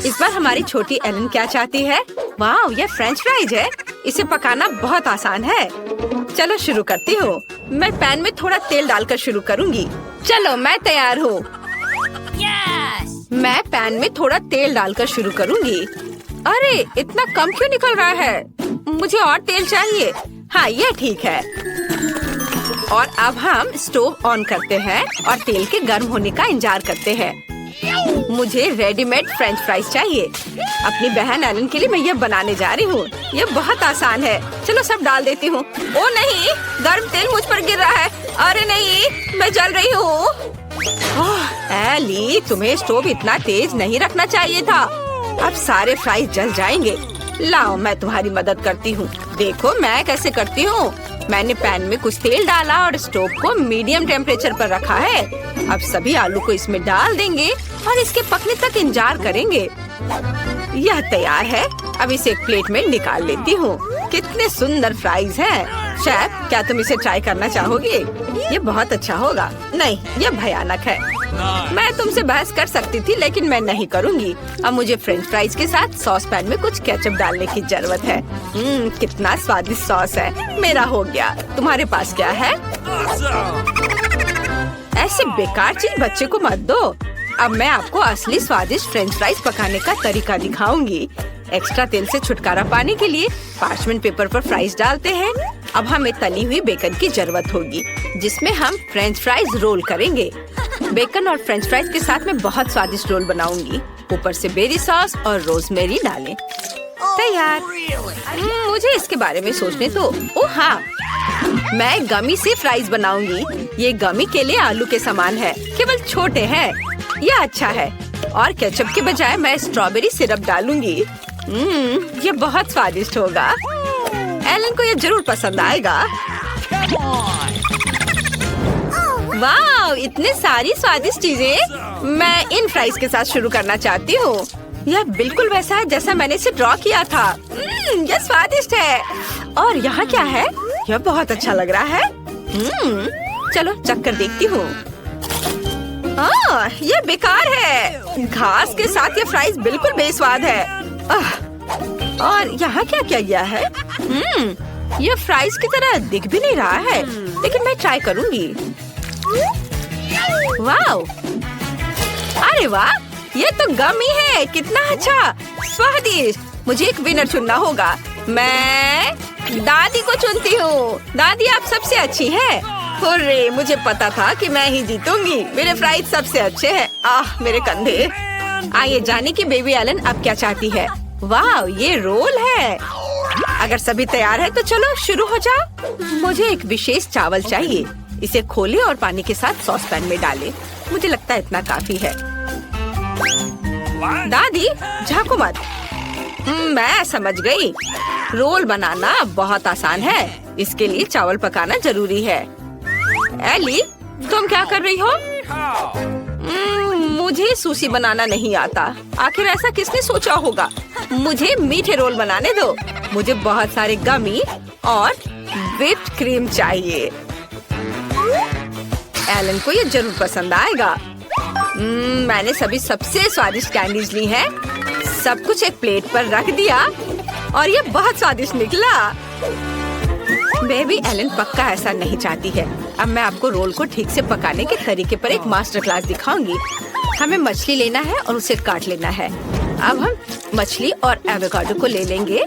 इस बार हमारी छोटी एलन क्या चाहती है? वाह, ये फ्रेंच फ्राइज है। इसे पकाना बहुत आसान है। चलो शुरू करती हूँ। मैं पैन में थोड़ा तेल डालकर शुरू करूँगी। चलो मैं तैयार हूँ। मैं पैन में थोड़ा तेल डालकर शुरू करूँगी। अरे इतना कम क्यों निकल रहा है? मुझे और तेल चाहिए। हाँ, ये ठीक है। और अब हम स्टोव ऑन करते हैं और तेल के गर्म होने का इंतजार करते हैं। मुझे रेडीमेड फ्रेंच फ्राइज चाहिए। अपनी बहन एलन के लिए मैं ये बनाने जा रही हूँ। ये बहुत आसान है। चलो सब डाल देती हूँ। ओ नहीं, गर्म तेल मुझ पर गिर रहा है। अरे नहीं, मैं जल रही हूँ। एली, तुम्हें स्टोव इतना तेज नहीं रखना चाहिए था। अब सारे फ्राइज जल जाएंगे। लाओ, मैं तुम्हारी मदद करती हूँ। देखो मैं कैसे करती हूँ। मैंने पैन में कुछ तेल डाला और स्टोव को मीडियम टेम्परेचर पर रखा है। अब सभी आलू को इसमें डाल देंगे और इसके पकने तक इंतजार करेंगे। यह तैयार है। अब इसे एक प्लेट में निकाल लेती हूँ। कितने सुंदर फ्राइज हैं। शेफ, क्या तुम इसे ट्राई करना चाहोगे? ये बहुत अच्छा होगा। नहीं, ये भयानक है। मैं तुमसे बहस कर सकती थी, लेकिन मैं नहीं करूँगी। अब मुझे फ्रेंच फ्राइज के साथ सॉस पैन में कुछ केचप डालने की जरूरत है। कितना स्वादिष्ट सॉस है। मेरा हो गया। तुम्हारे पास क्या है? ऐसी बेकार चीज बच्चे को मत दो। अब मैं आपको असली स्वादिष्ट फ्रेंच फ्राइज पकाने का तरीका दिखाऊंगी। एक्स्ट्रा तेल से छुटकारा पाने के लिए पार्चमेंट पेपर पर फ्राइज डालते हैं। अब हमें तली हुई बेकन की जरूरत होगी, जिसमें हम फ्रेंच फ्राइज रोल करेंगे। बेकन और फ्रेंच फ्राइज के साथ मैं बहुत स्वादिष्ट रोल बनाऊंगी। ऊपर से बेरी सॉस और रोजमेरी डालें। तैयार। मुझे इसके बारे में सोचने दो। ओह हाँ, मैं गमी से फ्राइज बनाऊंगी। ये गमी के लिए आलू के समान है, केवल छोटे हैं। यह अच्छा है। और केचप के बजाय मैं स्ट्रॉबेरी सिरप डालूंगी। ये बहुत स्वादिष्ट होगा। एलन को ये जरूर पसंद आएगा। वाह, इतने सारी स्वादिष्ट चीजें। मैं इन फ्राइज के साथ शुरू करना चाहती हूँ। यह बिल्कुल वैसा है जैसा मैंने इसे ड्रॉ किया था। यह स्वादिष्ट है। और यहाँ क्या है? यह बहुत अच्छा लग रहा है। चलो चख कर देखती हूँ। ये बेकार है। घास के साथ ये फ्राइज बिल्कुल बेस्वाद है। और यहाँ क्या क्या गया है? ये फ्राइज की तरह दिख भी नहीं रहा है, लेकिन मैं ट्राई करूँगी। वाह! अरे वाह, ये तो गमी है। कितना अच्छा, स्वादिष्ट। मुझे एक विनर चुनना होगा। मैं दादी को चुनती हूँ। दादी, आप सबसे अच्छी है। हुर्रे, मुझे पता था कि मैं ही जीतूंगी। मेरे फ्राइज सबसे अच्छे हैं। मेरे कंधे। आइए जाने की बेबी एलन अब क्या चाहती है। वाह, ये रोल है। अगर सभी तैयार है तो चलो शुरू हो जाओ। मुझे एक विशेष चावल चाहिए। इसे खोले और पानी के साथ सॉस पैन में डालें। मुझे लगता है इतना काफी है। दादी, झांको मत। मैं समझ गई। रोल बनाना बहुत आसान है। इसके लिए चावल पकाना जरूरी है। एली, तुम क्या कर रही हो? मुझे सुशी बनाना नहीं आता। आखिर ऐसा किसने सोचा होगा? मुझे मीठे रोल बनाने दो। मुझे बहुत सारे गमी और व्हिप्ड क्रीम चाहिए। एलन को ये जरूर पसंद आएगा। मैंने सभी सबसे स्वादिष्ट कैंडीज ली हैं। सब कुछ एक प्लेट पर रख दिया और ये बहुत स्वादिष्ट निकला। बेबी एलन पक्का ऐसा नहीं चाहती है। अब मैं आपको रोल को ठीक से पकाने के तरीके पर एक मास्टर क्लास दिखाऊंगी। हमें मछली लेना है और उसे काट लेना है। अब हम मछली और एवोकाडो को ले लेंगे।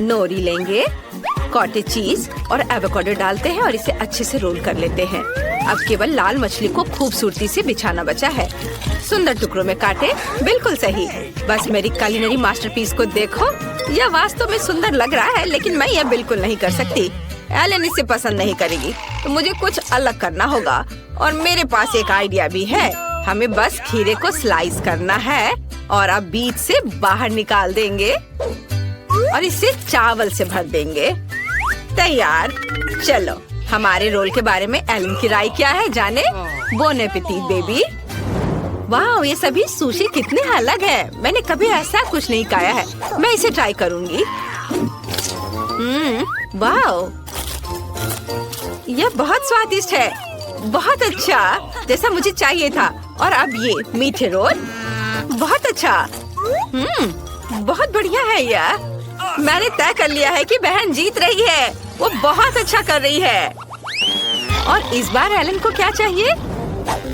नोरी लेंगे, कॉटेज चीज और एवोकाडो डालते हैं और इसे अच्छे से रोल कर लेते हैं। अब केवल लाल मछली को खूबसूरती से बिछाना बचा है। सुंदर टुकड़ों में काटे। बिल्कुल सही। बस मेरी कुलिनरी मास्टरपीस को देखो। यह वास्तव में सुंदर लग रहा है, लेकिन मैं यह बिल्कुल नहीं कर सकती। एलन इसे पसंद नहीं करेगी, तो मुझे कुछ अलग करना होगा। और मेरे पास एक आइडिया भी है। हमें बस खीरे को स्लाइस करना है और अब बीच से बाहर निकाल देंगे और इसे चावल से भर देंगे। तैयार। चलो, हमारे रोल के बारे में एलन की राय क्या है जाने। Bone appétit baby. वाह, ये सभी सुशी कितने अलग है। मैंने कभी ऐसा कुछ नहीं खाया है। मैं इसे ट्राई करूंगी। वाह, यह बहुत स्वादिष्ट है। बहुत अच्छा, जैसा मुझे चाहिए था। और अब ये मीठे रोल। बहुत अच्छा। बहुत बढ़िया है यह। मैंने तय कर लिया है कि बहन जीत रही है। वो बहुत अच्छा कर रही है। और इस बार एलन को क्या चाहिए?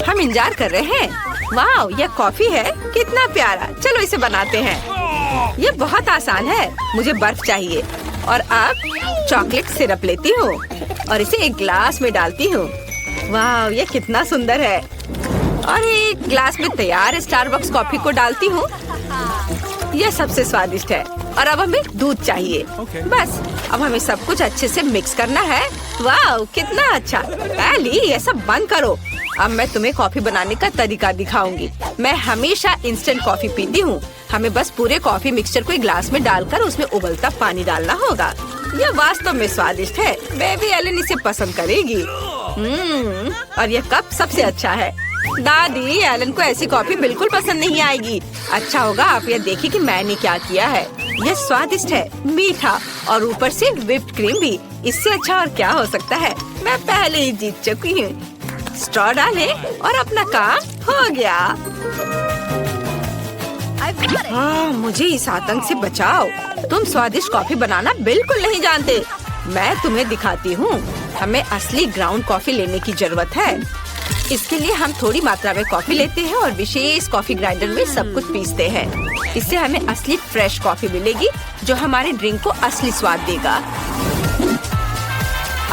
हम इंतजार कर रहे हैं। वाह, यह कॉफी है, कितना प्यारा। चलो इसे बनाते हैं। ये बहुत आसान है। मुझे बर्फ चाहिए और अब चॉकलेट सिरप लेती हूँ और इसे एक ग्लास में डालती हूँ। वाह, ये कितना सुंदर है। और एक ग्लास में तैयार स्टारबक्स कॉफी को डालती हूँ। यह सबसे स्वादिष्ट है। और अब हमें दूध चाहिए। बस अब हमें सब कुछ अच्छे से मिक्स करना है। वाह, कितना अच्छा। एली, ये सब बंद करो। अब मैं तुम्हें कॉफी बनाने का तरीका दिखाऊंगी। मैं हमेशा इंस्टेंट कॉफी पीती हूँ। हमें बस पूरे कॉफी मिक्सचर को एक ग्लास में डालकर उसमें उबलता पानी डालना होगा। यह वास्तव में स्वादिष्ट है। बेबी एलन इसे पसंद करेगी। और यह कप सबसे अच्छा है। दादी, एलन को ऐसी कॉफी बिल्कुल पसंद नहीं आएगी। अच्छा होगा आप यह देखिए कि मैंने क्या किया है। यह स्वादिष्ट है, मीठा और ऊपर से व्हिप्ड क्रीम भी। इससे अच्छा और क्या हो सकता है। मैं पहले ही जीत चुकी हूँ। स्ट्रॉ डालें और अपना काम हो गया। मुझे इस आतंक से बचाओ। तुम स्वादिष्ट कॉफी बनाना बिल्कुल नहीं जानते। मैं तुम्हें दिखाती हूँ। हमें असली ग्राउंड कॉफी लेने की जरूरत है। इसके लिए हम थोड़ी मात्रा में कॉफी लेते हैं और विशेष कॉफी ग्राइंडर में सब कुछ पीसते हैं। इससे हमें असली फ्रेश कॉफी मिलेगी जो हमारे ड्रिंक को असली स्वाद देगा।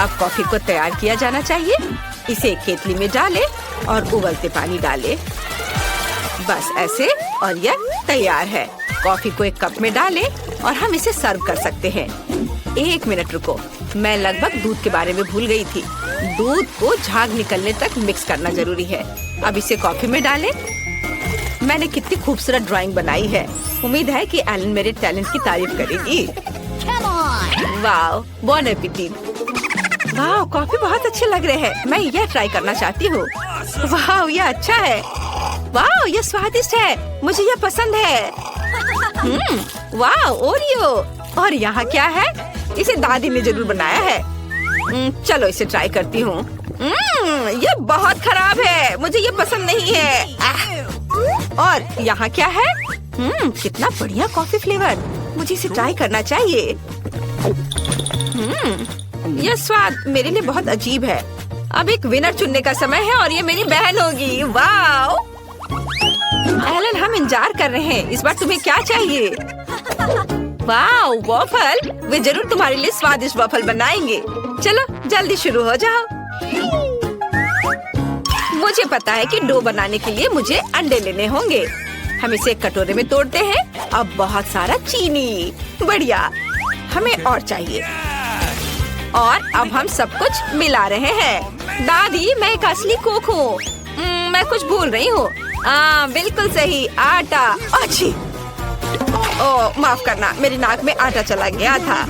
अब कॉफी को तैयार किया जाना चाहिए। इसे एक केतली में डालें और उबलते पानी डालें। बस ऐसे, और यह तैयार है। कॉफी को एक कप में डालें और हम इसे सर्व कर सकते हैं। 1 मिनट रुको, मैं लगभग दूध के बारे में भूल गई थी। दूध को झाग निकलने तक मिक्स करना जरूरी है। अब इसे कॉफी में डालें। मैंने कितनी खूबसूरत ड्राइंग बनाई है। उम्मीद है कि एलन मेरे टैलेंट की तारीफ करेगी। वाह, बॉन एपेटिट। वाह, कॉफी बहुत अच्छे लग रहे हैं। मैं यह ट्राई करना चाहती हूँ। वाह, यह अच्छा है। वाह, यह स्वादिष्ट है। मुझे यह पसंद है। वाह, ओरियो। और यहाँ क्या है? इसे दादी ने जरूर बनाया है। चलो इसे ट्राई करती हूँ। यह बहुत खराब है। मुझे यह पसंद नहीं है। और यहाँ क्या है? कितना बढ़िया कॉफी फ्लेवर। मुझे इसे ट्राई करना चाहिए। यह स्वाद मेरे लिए बहुत अजीब है। अब एक विनर चुनने का समय है और ये मेरी बहन होगी। वाह एलन, हम इंतजार कर रहे हैं। इस बार तुम्हें क्या चाहिए? वाह, वॉफल। वे जरूर तुम्हारे लिए स्वादिष्ट वॉफल बनाएंगे। चलो जल्दी शुरू हो जाओ। मुझे पता है कि डो बनाने के लिए मुझे अंडे लेने होंगे। हम इसे एक कटोरे में तोड़ते हैं। अब बहुत सारा चीनी। बढ़िया, हमें और चाहिए। और अब हम सब कुछ मिला रहे हैं। दादी, मैं एक असली कुक हूँ। मैं कुछ भूल रही हूँ। बिल्कुल सही, आटा। अच्छी। ओह, माफ करना, मेरी नाक में आटा चला गया था।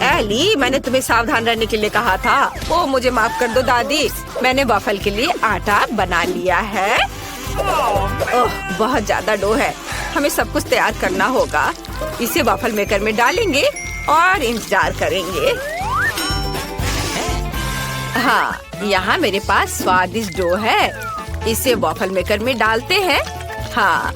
एली, मैंने तुम्हें सावधान रहने के लिए कहा था। ओह, मुझे माफ कर दो दादी। मैंने वॉफल के लिए आटा बना लिया है। ओह, बहुत ज्यादा डो है। हमें सब कुछ तैयार करना होगा। इसे वॉफल मेकर में डालेंगे और इंतजार करेंगे। हाँ, यहाँ मेरे पास स्वादिष्ट डो है। इसे वॉफल मेकर में डालते हैं। हाँ,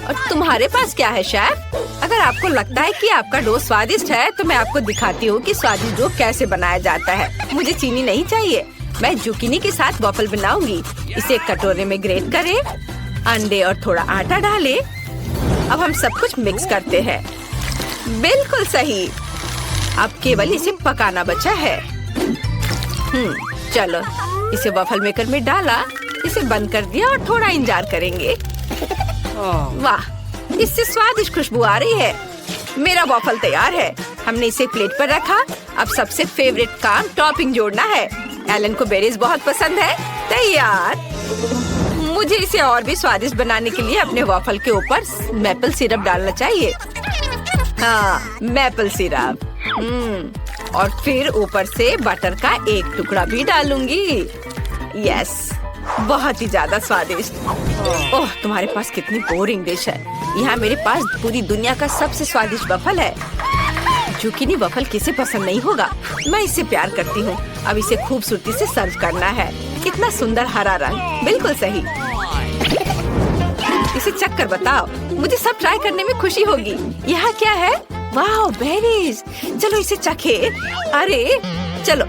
और तुम्हारे पास क्या है शेफ? अगर आपको लगता है कि आपका डो स्वादिष्ट है तो मैं आपको दिखाती हूँ कि स्वादिष्ट डो कैसे बनाया जाता है। मुझे चीनी नहीं चाहिए। मैं जुकीनी के साथ वॉफल बनाऊंगी। इसे एक कटोरे में ग्रेट करें, अंडे और थोड़ा आटा डालें। अब हम सब कुछ मिक्स करते हैं। बिल्कुल सही। अब केवल इसे पकाना बचा है। चलो, इसे वॉफल मेकर में डाला, इसे बंद कर दिया और थोड़ा इंतजार करेंगे। वाह, इससे स्वादिष्ट खुशबू आ रही है। मेरा वॉफल तैयार है। हमने इसे प्लेट पर रखा। अब सबसे फेवरेट काम टॉपिंग जोड़ना है। एलन को बेरीज बहुत पसंद है। तैयार। मुझे इसे और भी स्वादिष्ट बनाने के लिए अपने वॉफल के ऊपर मैपल सिरप डालना चाहिए। हाँ, मैपल सिरप। और फिर ऊपर से बटर का एक टुकड़ा भी डालूंगी। यस, बहुत ही ज्यादा स्वादिष्ट। ओह, तुम्हारे पास कितनी बोरिंग डिश है। यहाँ मेरे पास पूरी दुनिया का सबसे स्वादिष्ट वफल है। जुकीनी वफल किसे पसंद नहीं होगा। मैं इससे प्यार करती हूँ। अब इसे खूबसूरती से सर्व करना है। कितना सुंदर हरा रंग। बिल्कुल सही। इसे चक्कर बताओ, मुझे सब ट्राई करने में खुशी होगी। यहाँ क्या है? वाह, बेरीज। चलो इसे चखे। अरे चलो।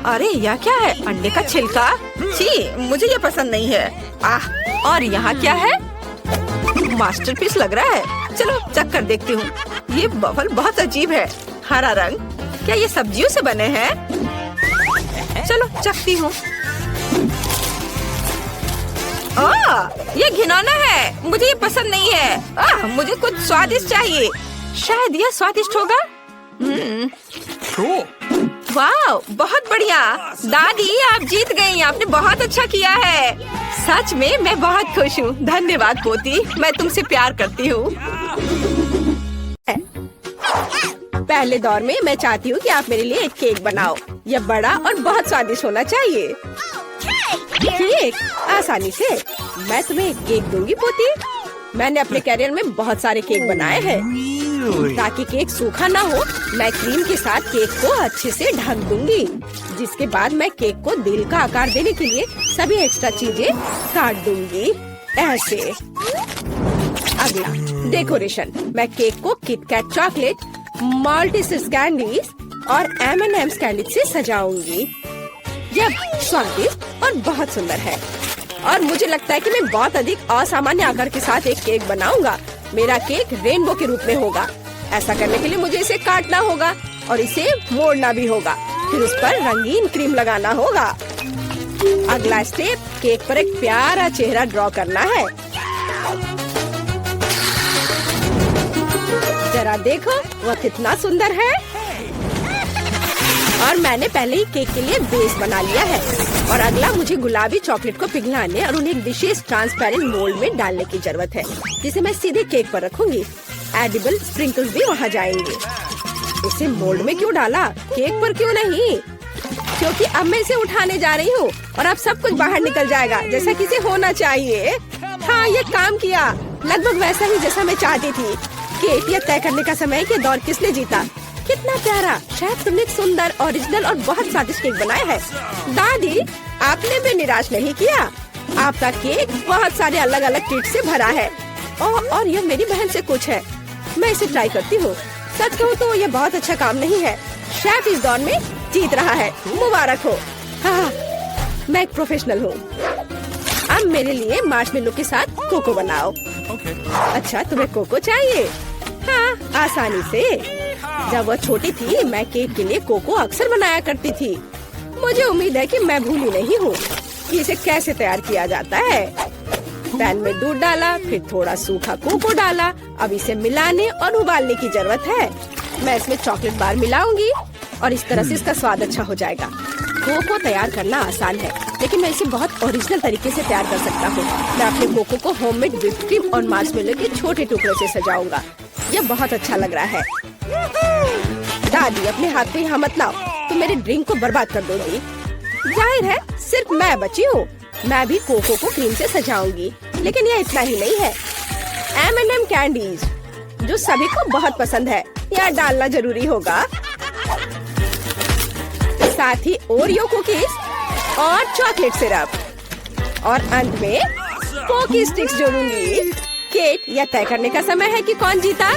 अरे यह क्या है? अंडे का छिलका। छी, मुझे ये पसंद नहीं है। आह, और यहाँ क्या है? मास्टरपीस लग रहा है। चलो चख कर देखती हूँ। ये बफल बहुत अजीब है। हरा रंग, क्या ये सब्जियों से बने हैं? चलो चखती हूँ। ये घिनौना है, मुझे ये पसंद नहीं है। मुझे कुछ स्वादिष्ट चाहिए। शायद यह स्वादिष्ट होगा। वाह, बहुत बढ़िया। दादी आप जीत गई, आपने बहुत अच्छा किया है। सच में मैं बहुत खुश हूँ। धन्यवाद पोती, मैं तुमसे प्यार करती हूँ। पहले दौर में मैं चाहती हूँ कि आप मेरे लिए एक केक बनाओ। यह बड़ा और बहुत स्वादिष्ट होना चाहिए। केक आसानी से। मैं तुम्हें एक केक दूंगी पोती। मैंने अपने कैरियर में बहुत सारे केक बनाए हैं। ताकि केक सूखा ना हो, मैं क्रीम के साथ केक को अच्छे से ढक दूंगी। जिसके बाद मैं केक को दिल का आकार देने के लिए सभी एक्स्ट्रा चीजें काट दूंगी। ऐसे। अगला डेकोरेशन। मैं केक को किटकैट चॉकलेट, मल्टीसिस कैंडीज और M&M's कैंडीज से सजाऊंगी। यह स्वादिष्ट और बहुत सुंदर है। और मुझे लगता है कि मैं बहुत अधिक असामान्य आकार के साथ एक केक बनाऊंगा। मेरा केक रेनबो के रूप में होगा। ऐसा करने के लिए मुझे इसे काटना होगा और इसे मोड़ना भी होगा। फिर उस पर रंगीन क्रीम लगाना होगा। अगला स्टेप, केक पर एक प्यारा चेहरा ड्रॉ करना है। जरा देखो वह कितना सुंदर है। और मैंने पहले ही केक के लिए बेस बना लिया है। और अगला मुझे गुलाबी चॉकलेट को पिघलाने और उन्हें एक विशेष ट्रांसपेरेंट मोल्ड में डालने की जरूरत है, जिसे मैं सीधे केक पर रखूंगी। एडिबल स्प्रिंकल्स भी वहाँ जाएंगे। इसे मोल्ड में क्यों डाला, केक पर क्यों नहीं? क्योंकि अब मैं इसे उठाने जा रही हूँ और अब सब कुछ बाहर निकल जाएगा जैसा कि इसे होना चाहिए। हाँ, ये काम किया, लगभग वैसा ही जैसा मैं चाहती थी। केक यह तय करने का समय कि दौर किसने जीता। कितना प्यारा। शायद तुमने एक सुंदर, ओरिजिनल और बहुत स्वादिष्ट केक बनाया है। दादी, आपने भी निराश नहीं किया। आपका केक बहुत सारे अलग अलग ट्रीट से भरा है। और यह मेरी बहन से कुछ है। मैं इसे ट्राई करती हूँ। सच कहूँ तो यह बहुत अच्छा काम नहीं है। शेफ इस दौर में जीत रहा है। मुबारक हो। हाँ, मैं एक प्रोफेशनल हूँ। अब मेरे लिए मार्शमेलो के साथ कोको बनाओ। अच्छा, तुम्हें कोको चाहिए? हाँ, आसानी से। जब वह छोटी थी, मैं केक के लिए कोको अक्सर बनाया करती थी। मुझे उम्मीद है कि मैं भूली नहीं हूँ कि इसे कैसे तैयार किया जाता है। पैन में दूध डाला, फिर थोड़ा सूखा कोको डाला। अब इसे मिलाने और उबालने की जरूरत है। मैं इसमें चॉकलेट बार मिलाऊंगी और इस तरह से इसका स्वाद अच्छा हो जाएगा। कोको तैयार करना आसान है, लेकिन मैं इसे बहुत ओरिजिनल तरीके से तैयार कर सकता हूँ। मैं अपने कोको को होममेड व्हिप्ड क्रीम और मार्शमेलो के छोटे टुकड़ों से सजाऊंगा। यह बहुत अच्छा लग रहा है। दादी, अपने हाथ पे यहाँ मत लाओ, तुम मेरे ड्रिंक को बर्बाद कर दोगी। जाहिर है, सिर्फ मैं बची हूँ। मैं भी कोको को क्रीम से सजाऊंगी। लेकिन यह इतना ही नहीं है। M&M कैंडीज, जो सभी को बहुत पसंद है, यह डालना जरूरी होगा। साथ ही ओरियो कुकीज और चॉकलेट सिरप। और अंत में पोकी स्टिक्स जोड़ूंगी। केट, यह तय करने का समय है कि कौन जीता।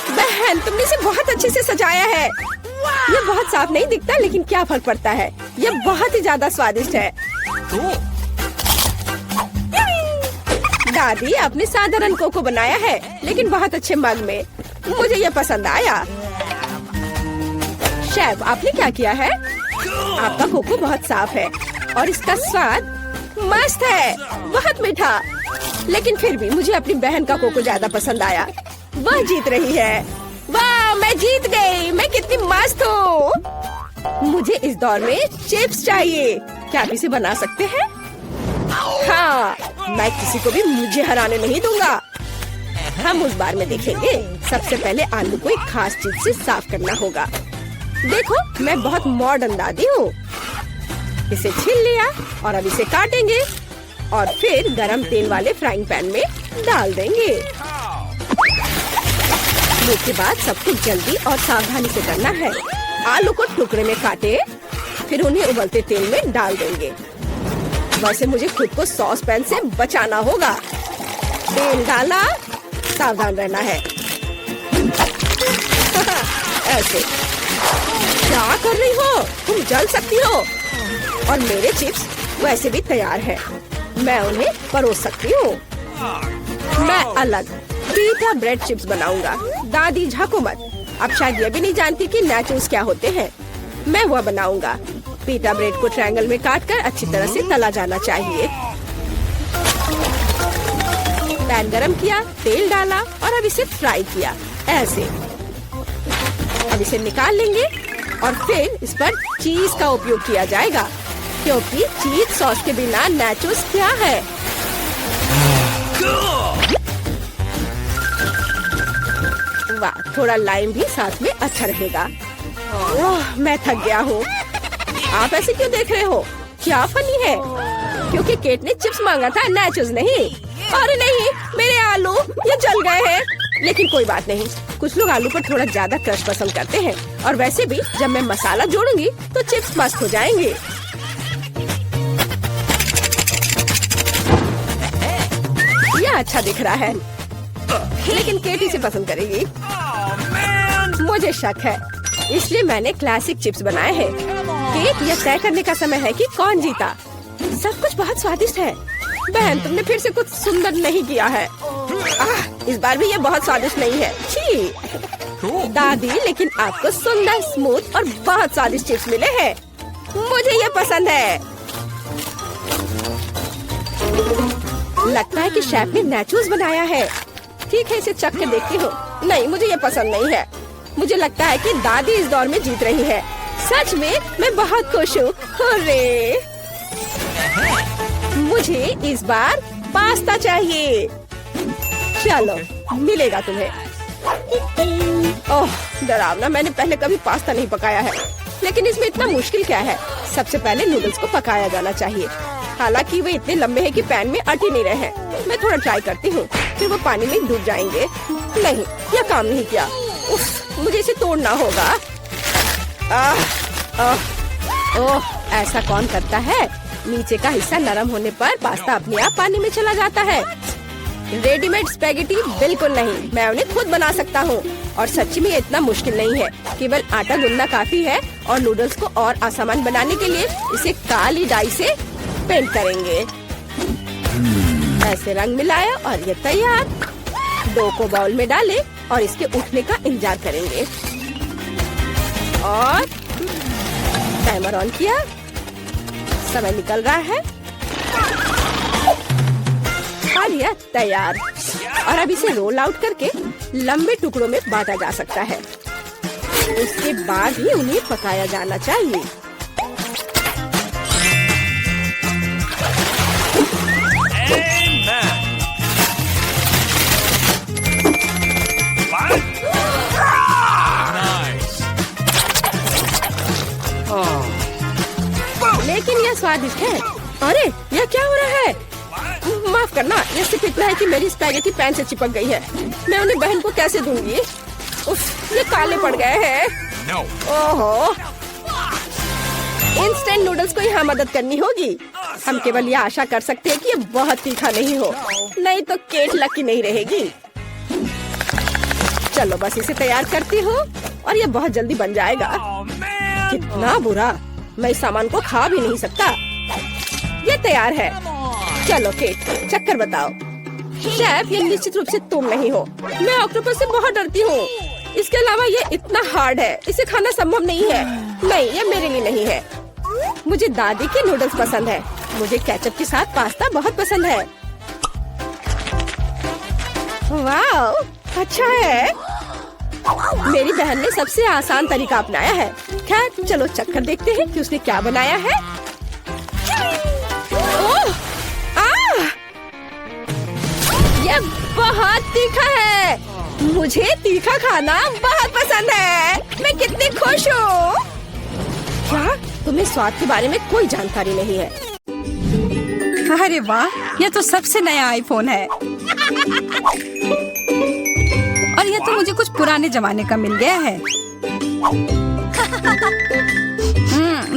बहन, तुमने इसे बहुत अच्छे से सजाया है। यह बहुत साफ नहीं दिखता, लेकिन क्या फर्क पड़ता है। यह बहुत ही ज्यादा स्वादिष्ट है। दादी, आपने साधारण कोको बनाया है, लेकिन बहुत अच्छे मग में। मुझे यह पसंद आया। शेफ, आपने क्या किया है? आपका कोको बहुत साफ है और इसका स्वाद मस्त है, बहुत मीठा। लेकिन फिर भी मुझे अपनी बहन का कोको ज्यादा पसंद आया। वह जीत रही है। वाह, मैं जीत गई। मैं कितनी मस्त हूँ। मुझे इस दौर में चिप्स चाहिए। क्या आप इसे बना सकते हैं? हाँ, मैं किसी को भी मुझे हराने नहीं दूंगा। हम उस बार में देखेंगे। सबसे पहले आलू को एक खास चीज से साफ करना होगा। देखो, मैं बहुत मॉडर्न दादी हूँ। इसे छील लिया और अब इसे काटेंगे और फिर गरम तेल वाले फ्राइंग पैन में डाल देंगे। इसके बाद सब कुछ जल्दी और सावधानी से करना है। आलू को टुकड़े में काटे, फिर उन्हें उबलते तेल में डाल देंगे। वैसे मुझे खुद को सॉस पैन से बचाना होगा। तेल डाला, सावधान रहना है। ऐसे क्या कर रही हो तुम? जल सकती हो। और मेरे चिप्स वैसे भी तैयार हैं। मैं उन्हें परोस सकती हूँ। मैं अलग पीटा ब्रेड चिप्स बनाऊंगा। दादी झाको मत, अब शायद ये भी नहीं जानती कि नाचोस क्या होते हैं। मैं वह बनाऊंगा। पीटा ब्रेड को ट्रायंगल में काटकर अच्छी तरह से तला जाना चाहिए। पैन गरम किया, तेल डाला और अब इसे फ्राई किया। ऐसे अब इसे निकाल लेंगे और फिर इस पर चीज का उपयोग किया जाएगा, क्योंकि चीज सॉस के बिना नाचोस क्या है। वाह, थोड़ा लाइम भी साथ में अच्छा रहेगा। ओह, मैं थक गया हूँ। आप ऐसे क्यों देख रहे हो? क्या फनी है? क्योंकि केट ने चिप्स मांगा था, नाचोस नहीं। अरे नहीं, मेरे आलू ये जल गए हैं। लेकिन कोई बात नहीं, कुछ लोग आलू पर थोड़ा ज्यादा क्रश पसंद करते हैं। और वैसे भी जब मैं मसाला जोड़ूंगी तो चिप्स मस्त हो जाएंगे। यह अच्छा दिख रहा है, लेकिन केट इसे पसंद करेगी। मुझे शक है, इसलिए मैंने क्लासिक चिप्स बनाए हैं। केट, यह तय करने का समय है कि कौन जीता। सब कुछ बहुत स्वादिष्ट है। बहन, तुमने फिर से कुछ सुंदर नहीं किया है। इस बार भी ये बहुत स्वादिष्ट नहीं है। छी दादी, लेकिन आपको सुंदर, स्मूथ और बहुत स्वादिष्ट चिप्स मिले हैं। मुझे ये पसंद है। लगता है कि शेफ ने नाचोस बनाया है। ठीक है, इसे चख कर देखती हूँ। नहीं, मुझे ये पसंद नहीं है। मुझे लगता है कि दादी इस दौर में जीत रही है। सच में मैं बहुत खुश हूँ। अरे मुझे इस बार पास्ता चाहिए। चलो, मिलेगा तुम्हें। ओह डरावना, मैंने पहले कभी पास्ता नहीं पकाया है। लेकिन इसमें इतना मुश्किल क्या है? सबसे पहले नूडल्स को पकाया जाना चाहिए। हालांकि वे इतने लंबे हैं कि पैन में अट ही नहीं रहे हैं। मैं थोड़ा ट्राई करती हूँ, फिर वो पानी में डूब जाएंगे। नहीं, यह काम नहीं किया। उफ, मुझे इसे तोड़ना होगा। ओह, ऐसा कौन करता है? नीचे का हिस्सा नरम होने पर पास्ता अपने आप पानी में चला जाता है। रेडीमेड स्पैगेटी बिल्कुल नहीं, मैं उन्हें खुद बना सकता हूँ। और सच्ची में इतना मुश्किल नहीं है। केवल आटा गूंदना काफी है। और नूडल्स को और आसान बनाने के लिए इसे काली डाई से पेंट करेंगे। ऐसे रंग मिलाया और ये तैयार। डो को बाउल में डालें और इसके उठने का इंतजार करेंगे। और टाइमर ऑन किया। समय निकल रहा है और यह तैयार। और अब इसे रोल आउट करके लंबे टुकड़ों में बांटा जा सकता है। उसके बाद ही उन्हें पकाया जाना चाहिए। लेकिन यह स्वादिष्ट है। अरे यह क्या हो रहा है? माफ करना, यह सिर्फ इतना है कि मेरी स्पैगेटी पैन से चिपक गई है। मैं उन्हें बहन को कैसे दूंगी? उफ, ये काले पड़ गए हैं। ओहो, इंस्टेंट नूडल्स को यहाँ मदद करनी होगी। हम केवल यह आशा कर सकते हैं कि ये बहुत तीखा नहीं हो, नहीं तो केट लकी नहीं रहेगी। चलो बस इसे तैयार करती हूँ और ये बहुत जल्दी बन जाएगा। कितना बुरा, मैं इस सामान को खा भी नहीं सकता। ये तैयार है। चलो केट, चक्कर बताओ। शेफ, ये निश्चित रूप से तुम नहीं हो। मैं ऑक्टोपस से बहुत डरती हूँ। इसके अलावा ये इतना हार्ड है, इसे खाना संभव नहीं है। नहीं, ये मेरे लिए नहीं है। मुझे दादी के नूडल्स पसंद है। मुझे केचप के साथ पास्ता बहुत पसंद है। वाह, अच्छा है। मेरी बहन ने सबसे आसान तरीका अपनाया है। खैर, चलो चक्कर देखते हैं कि उसने क्या बनाया है। ओह, ये बहुत तीखा है। मुझे तीखा खाना बहुत पसंद है। मैं कितनी खुश हूँ। क्या तुम्हें स्वाद के बारे में कोई जानकारी नहीं है? अरे वाह, यह तो सबसे नया आईफोन है। और यह तो मुझे कुछ पुराने जमाने का मिल गया है।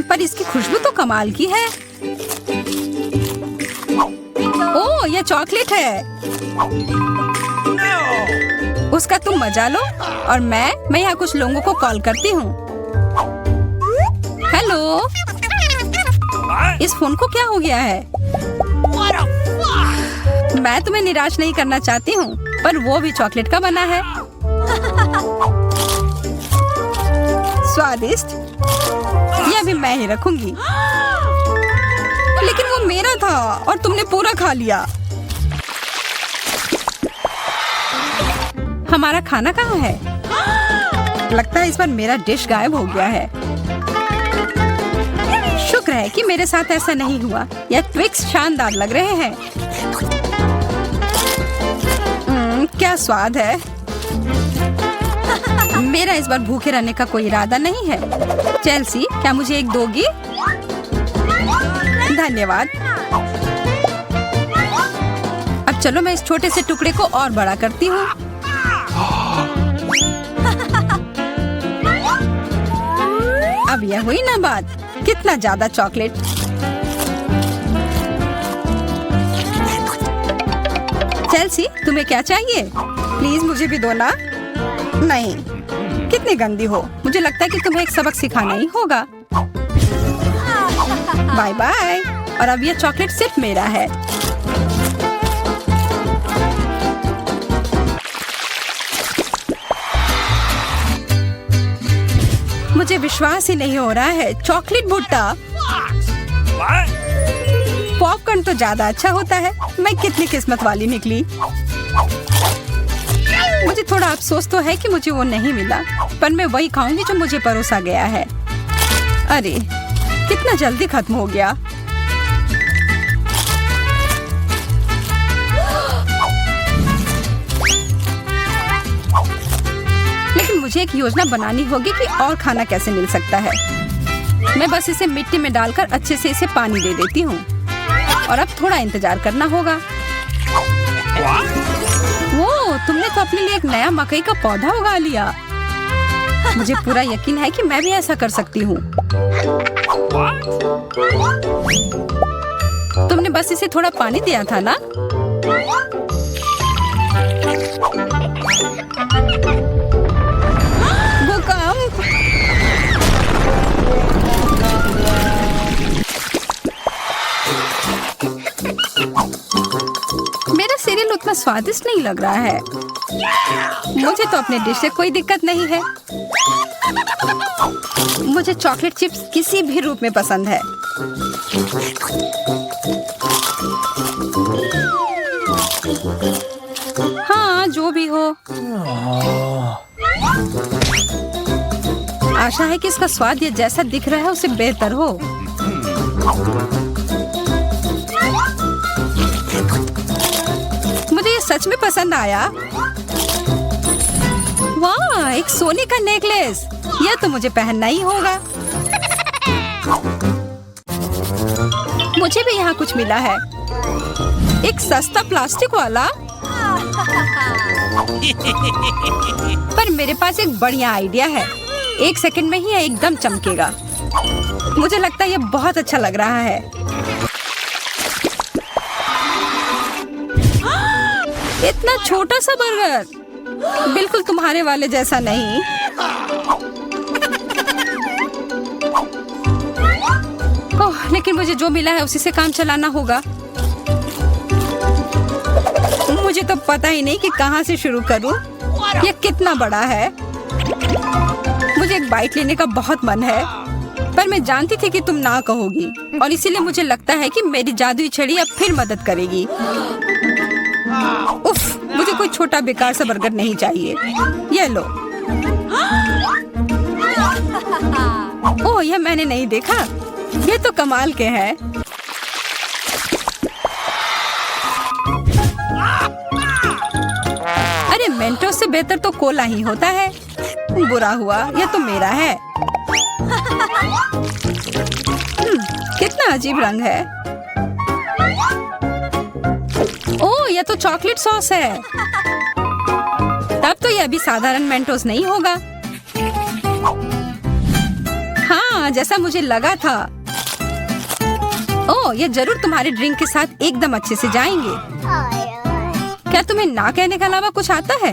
पर इसकी खुशबू तो कमाल की है। ओह, यह चॉकलेट है। उसका तुम मजा लो और मैं यहाँ कुछ लोगों को कॉल करती हूँ। हेलो, इस फोन को क्या हो गया है? मैं तुम्हें निराश नहीं करना चाहती हूँ, पर वो भी चॉकलेट का बना है। स्वादिष्ट, यह भी मैं ही रखूंगी। लेकिन वो मेरा था और तुमने पूरा खा लिया। हमारा खाना कहाँ है? लगता है इस बार मेरा डिश गायब हो गया है। शुक्र है कि मेरे साथ ऐसा नहीं हुआ। यह ट्विक्स शानदार लग रहे हैं। क्या स्वाद है। मेरा इस बार भूखे रहने का कोई इरादा नहीं है। चेल्सी, क्या मुझे एक दोगी? धन्यवाद। अब चलो मैं इस छोटे से टुकड़े को और बड़ा करती हूँ। अब यह हुई ना बात। कितना ज्यादा चॉकलेट। चेल्सी, तुम्हें क्या चाहिए? प्लीज मुझे भी दो ना। नहीं, कितनी गंदी हो। मुझे लगता है कि तुम्हें एक सबक सिखाना ही होगा। Bye bye. और अब यह चॉकलेट सिर्फ मेरा है। मुझे विश्वास ही नहीं हो रहा है। चॉकलेट भुट्टा। पॉपकॉर्न तो ज्यादा अच्छा होता है। मैं कितनी किस्मत वाली निकली। मुझे थोड़ा अफसोस तो है कि मुझे वो नहीं मिला, पर मैं वही खाऊंगी जो मुझे परोसा गया है। अरे, कितना जल्दी खत्म हो गया। लेकिन मुझे एक योजना बनानी होगी कि और खाना कैसे मिल सकता है। मैं बस इसे मिट्टी में डालकर अच्छे से इसे पानी दे देती हूँ। और अब थोड़ा इंतजार करना होगा। वो, तुमने तो अपने लिए एक नया मकई का पौधा उगा लिया। मुझे पूरा यकीन है कि मैं भी ऐसा कर सकती हूँ। तुमने बस इसे थोड़ा पानी दिया था ना? भूकंप। मेरा सीरियल उतना स्वादिष्ट नहीं लग रहा है। मुझे तो अपने डिश से कोई दिक्कत नहीं है। मुझे चॉकलेट चिप्स किसी भी रूप में पसंद है। हाँ, जो भी हो। आशा है कि इसका स्वाद ये जैसा दिख रहा है उससे बेहतर हो। मुझे ये सच में पसंद आया। वाह, एक सोने का नेकलेस। यह तो मुझे पहनना ही होगा। मुझे भी यहाँ कुछ मिला है। एक सस्ता प्लास्टिक वाला। पर मेरे पास एक बढ़िया आइडिया है। 1 सेकंड में ही यह एकदम चमकेगा। मुझे लगता है यह बहुत अच्छा लग रहा है। इतना छोटा सा बर्गर, बिल्कुल तुम्हारे वाले जैसा नहीं। ओह, लेकिन मुझे जो मिला है उसी से काम चलाना होगा। मुझे तो पता ही नहीं कि कहाँ से शुरू करूं। यह कितना बड़ा है। मुझे एक बाइट लेने का बहुत मन है, पर मैं जानती थी कि तुम ना कहोगी, और इसीलिए मुझे लगता है कि मेरी जादुई छड़ी अब फिर मदद करेगी। उफ, मुझे कोई छोटा बेकार सा बर्गर नहीं चाहिए। ये लो। ओह, यह मैंने नहीं देखा। ये तो कमाल के हैं। अरे, मेंटोस से बेहतर तो कोला ही होता है। बुरा हुआ, यह तो मेरा है। कितना अजीब रंग है। ओह, यह तो चॉकलेट सॉस है। तब तो यह भी साधारण मेंटोस नहीं होगा। हाँ, जैसा मुझे लगा था। ओह, ये जरूर तुम्हारे ड्रिंक के साथ एकदम अच्छे से जाएंगे। क्या तुम्हें ना कहने के अलावा कुछ आता है?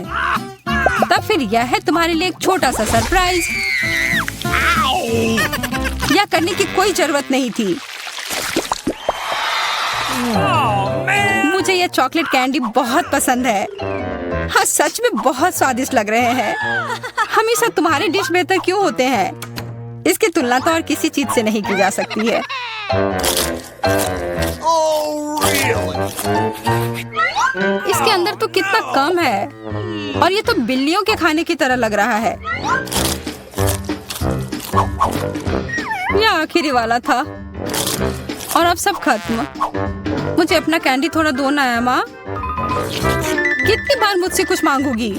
तब फिर यह है तुम्हारे लिए एक छोटा सा सरप्राइज। यह करने की कोई जरूरत नहीं थी। मुझे यह चॉकलेट कैंडी बहुत पसंद है। हाँ, सच में बहुत स्वादिष्ट लग रहे हैं। हमेशा तुम्हारे डिश बेहतर क्यों होते हैं? इसकी तुलना तो और किसी चीज से नहीं की जा सकती है। इसके अंदर तो कितना कम है और ये तो बिल्लियों के खाने की तरह लग रहा है। यह आखिरी वाला था और अब सब खत्म। मुझे अपना कैंडी थोड़ा दो ना है माँ। कितनी बार मुझसे कुछ मांगोगी?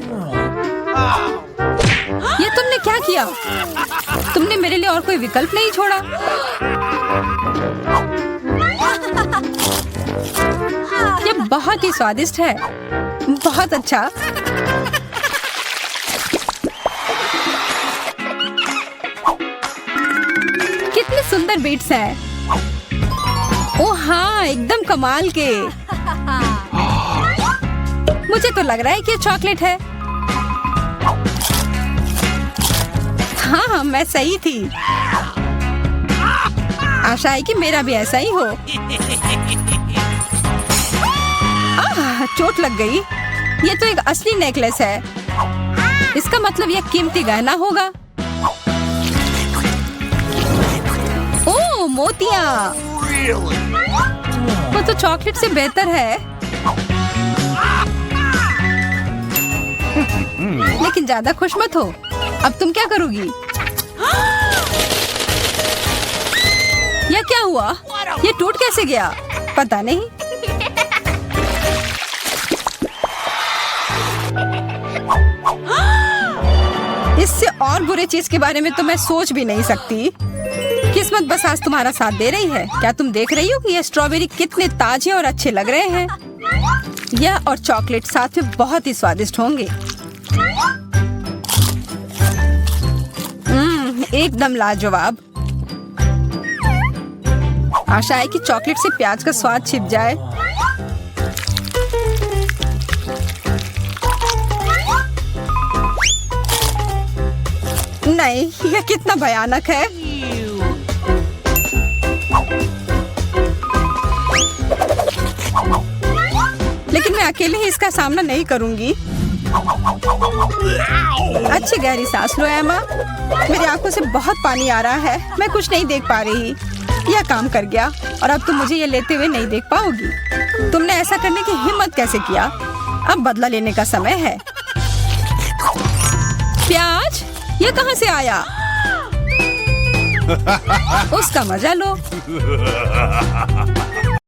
ये तुमने क्या किया? तुमने मेरे लिए और कोई विकल्प नहीं छोड़ा। ये बहुत ही स्वादिष्ट है। बहुत अच्छा। कितने सुंदर बीट्स हैं। ओह हाँ, एकदम कमाल के। मुझे तो लग रहा है कि ये चॉकलेट है। हाँ, मैं सही थी। आशा है कि मेरा भी ऐसा ही हो। चोट लग गई। ये तो एक असली नेकलेस है। इसका मतलब यह कीमती गहना होगा। ओह, मोतियाँ। वो तो चॉकलेट से बेहतर है। लेकिन ज्यादा खुश मत हो। अब तुम क्या करोगी? यह क्या हुआ? ये टूट कैसे गया? पता नहीं। इससे और बुरे चीज के बारे में तो मैं सोच भी नहीं सकती। किस्मत बस आज तुम्हारा साथ दे रही है। क्या तुम देख रही हो कि ये स्ट्रॉबेरी कितने ताजे और अच्छे लग रहे हैं? यह और चॉकलेट साथ में बहुत ही स्वादिष्ट होंगे। एकदम लाजवाब। आशा है कि चॉकलेट से प्याज का स्वाद छिप जाए। नहीं, यह कितना भयानक है। लेकिन मैं अकेले ही इसका सामना नहीं करूंगी। अच्छी गहरी सांस लो एमा। मेरी आंखों से बहुत पानी आ रहा है। मैं कुछ नहीं देख पा रही। यह काम कर गया और अब तुम मुझे ये लेते हुए नहीं देख पाओगी। तुमने ऐसा करने की हिम्मत कैसे किया? अब बदला लेने का समय है। प्याज, ये कहाँ से आया? उसका मजा लो।